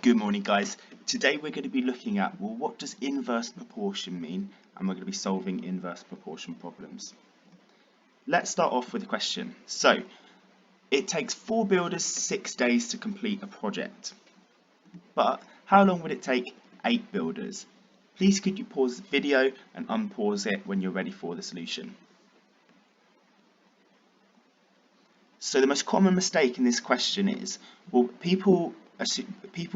Good morning, guys. Today we're going to be looking at, well, what does inverse proportion mean? And we're going to be solving inverse proportion problems. Let's start off with a question. So, it takes 4 builders 6 days to complete a project. But how long would it take 8 builders? Please could you pause the video and unpause it when you're ready for the solution. So the most common mistake in this question is, well, people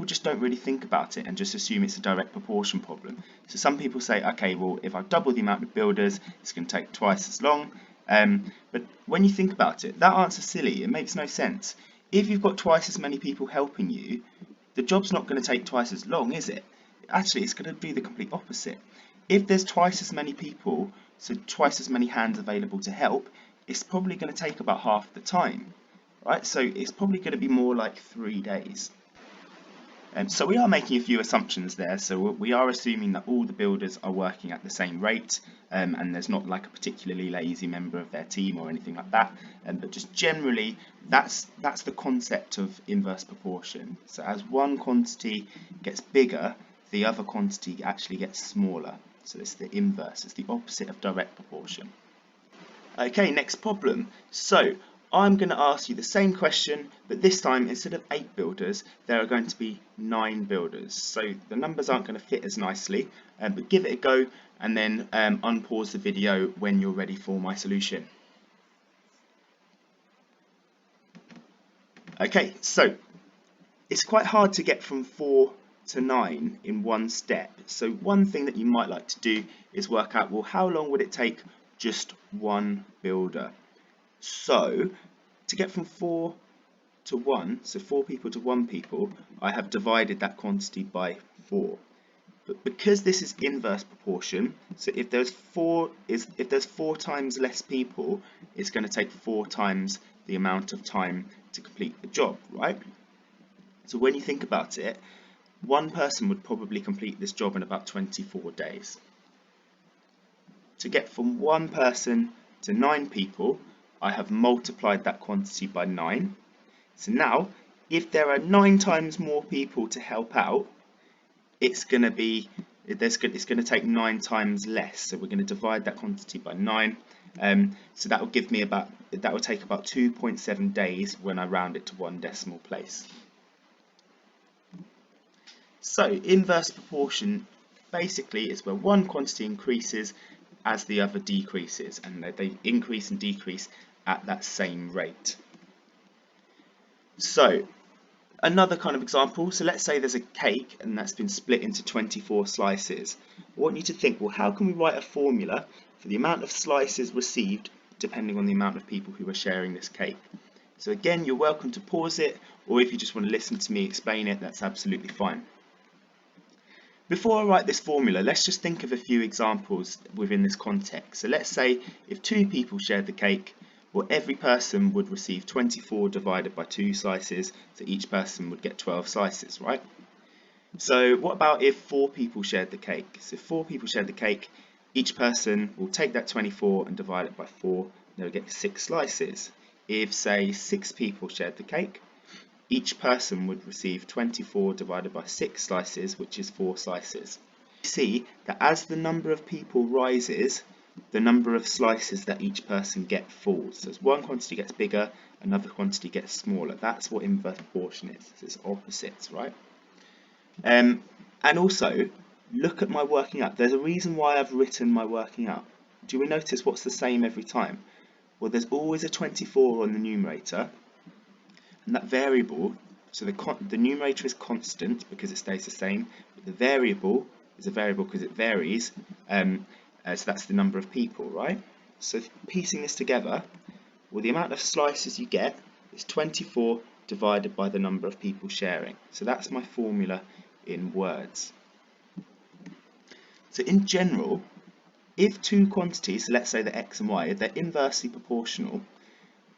just don't really think about it and just assume it's a direct proportion problem. So some people say, okay, well, if I double the amount of builders, it's going to take twice as long. But when you think about it, that answer's silly. It makes no sense. If you've got twice as many people helping you, the job's not going to take twice as long, is it? Actually, it's going to do the complete opposite. If there's twice as many people, so twice as many hands available to help, it's probably going to take about half the time, right? So it's probably going to be more like 3 days. So we are making a few assumptions there. So we are assuming that all the builders are working at the same rate, and there's not like a particularly lazy member of their team or anything like that. But just generally, that's the concept of inverse proportion. So as one quantity gets bigger, the other quantity actually gets smaller. So it's the inverse. It's the opposite of direct proportion. Okay, next problem. So I'm going to ask you the same question, but this time instead of 8 builders, there are going to be 9 builders. So the numbers aren't going to fit as nicely, but give it a go and then unpause the video when you're ready for my solution. Okay, so it's quite hard to get from 4 to 9 in one step. So one thing that you might like to do is work out, well, how long would it take just one builder? So to get from 4 to 1, so 4 people to 1 people, I have divided that quantity by 4. But because this is inverse proportion, so if there's 4 times less people, it's going to take 4 times the amount of time to complete the job, right? So when you think about it, one person would probably complete this job in about 24 days. To get from 1 person to 9 people, I have multiplied that quantity by 9. So now, if there are 9 times more people to help out, it's going to take 9 times less. So we're going to divide that quantity by 9. So that will give me that will take about 2.7 days when I round it to 1 decimal place. So inverse proportion basically is where one quantity increases as the other decreases, and they increase and decrease at that same rate. So another kind of example, so let's say there's a cake and that's been split into 24 slices. I want you to think, well, how can we write a formula for the amount of slices received depending on the amount of people who are sharing this cake? So again, you're welcome to pause it, or if you just want to listen to me explain it, that's absolutely fine. Before I write this formula, let's just think of a few examples within this context. So let's say if 2 people shared the cake, well, every person would receive 24 divided by 2 slices, so each person would get 12 slices, right? So what about if 4 people shared the cake? So if 4 people shared the cake, each person will take that 24 and divide it by 4, they'll get 6 slices. If, say, 6 people shared the cake, each person would receive 24 divided by 6 slices, which is 4 slices. You see that as the number of people rises, the number of slices that each person gets falls. So as one quantity gets bigger, another quantity gets smaller. That's what inverse proportion is. It's opposites, right? And also, look at my working out. There's a reason why I've written my working out. Do we notice what's the same every time? Well, there's always a 24 on the numerator. And that variable, so the numerator is constant because it stays the same, but the variable is a variable because it varies, so that's the number of people, right? So piecing this together, well, the amount of slices you get is 24 divided by the number of people sharing. So that's my formula in words. So in general, if 2 quantities, so let's say the x and y, if they're inversely proportional,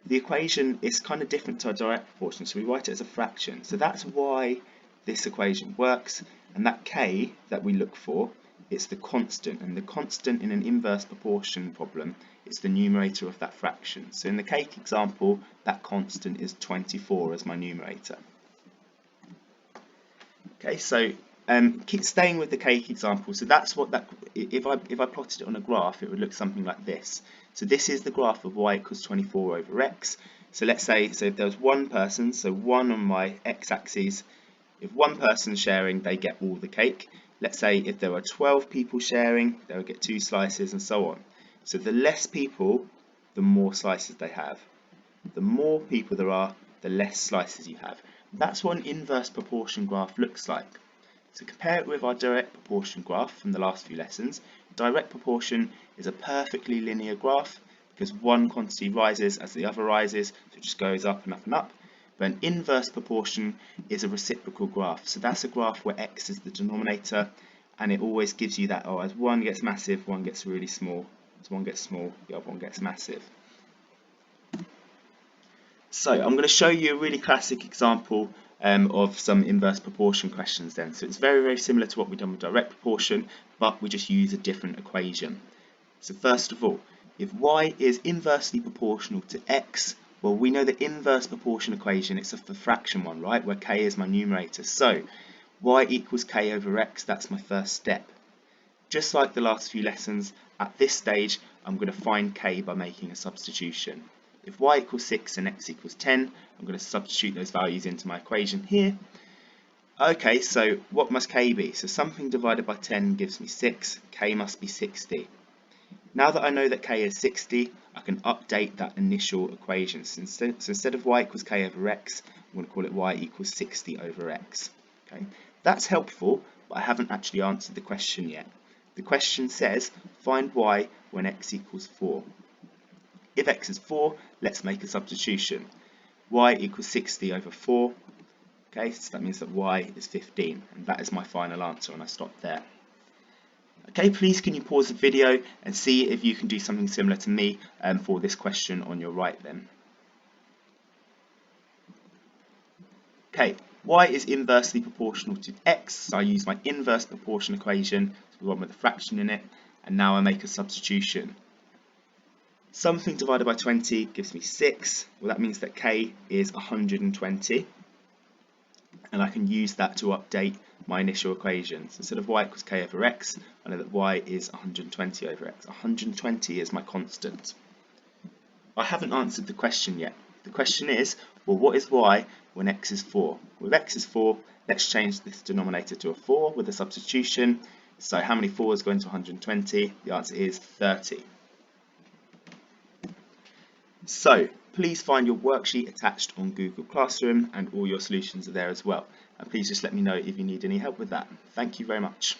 the equation is kind of different to a direct proportion, so we write it as a fraction. So that's why this equation works, and that k that we look for, it's the constant, and the constant in an inverse proportion problem is the numerator of that fraction. So in the cake example, that constant is 24 as my numerator. Okay, so keep staying with the cake example. So that's what that, if I plotted it on a graph, it would look something like this. So this is the graph of y equals 24 over x. So let's say, so if there was one person, so 1 on my x-axis, if one person sharing, they get all the cake. Let's say if there were 12 people sharing, they would get 2 slices and so on. So the less people, the more slices they have. The more people there are, the less slices you have. That's what an inverse proportion graph looks like. So compare it with our direct proportion graph from the last few lessons. Direct proportion is a perfectly linear graph because one quantity rises as the other rises, so it just goes up and up and up. But an inverse proportion is a reciprocal graph. So that's a graph where x is the denominator, and it always gives you that, oh, as one gets massive, one gets really small. As one gets small, the other one gets massive. So I'm going to show you a really classic example of some inverse proportion questions then. So it's very, very similar to what we've done with direct proportion, but we just use a different equation. So first of all, if y is inversely proportional to x, well, we know the inverse proportion equation, it's the fraction one, right, where k is my numerator. So y equals k over x, that's my first step. Just like the last few lessons, at this stage, I'm going to find k by making a substitution. If y equals 6 and x equals 10, I'm going to substitute those values into my equation here. Okay, so what must k be? So something divided by 10 gives me 6, k must be 60. Now that I know that k is 60, I can update that initial equation. So instead of y equals k over x, I'm going to call it y equals 60 over x. Okay, that's helpful, but I haven't actually answered the question yet. The question says, find y when x equals 4. If x is 4, let's make a substitution. Y equals 60 over 4. Okay, so that means that y is 15, and that is my final answer, and I stop there. Okay, please can you pause the video and see if you can do something similar to me for this question on your right then. Okay, y is inversely proportional to x, so I use my inverse proportion equation, the one with a fraction in it, and now I make a substitution. Something divided by 20 gives me 6, well that means that k is 120, and I can use that to update my initial equations. Instead of y equals k over x, I know that y is 120 over x. 120 is my constant. I haven't answered the question yet. The question is, well, what is y when x is 4? Well, if x is 4, let's change this denominator to a 4 with a substitution. So how many 4s go into 120? The answer is 30. So please find your worksheet attached on Google Classroom, and all your solutions are there as well. And please just let me know if you need any help with that. Thank you very much.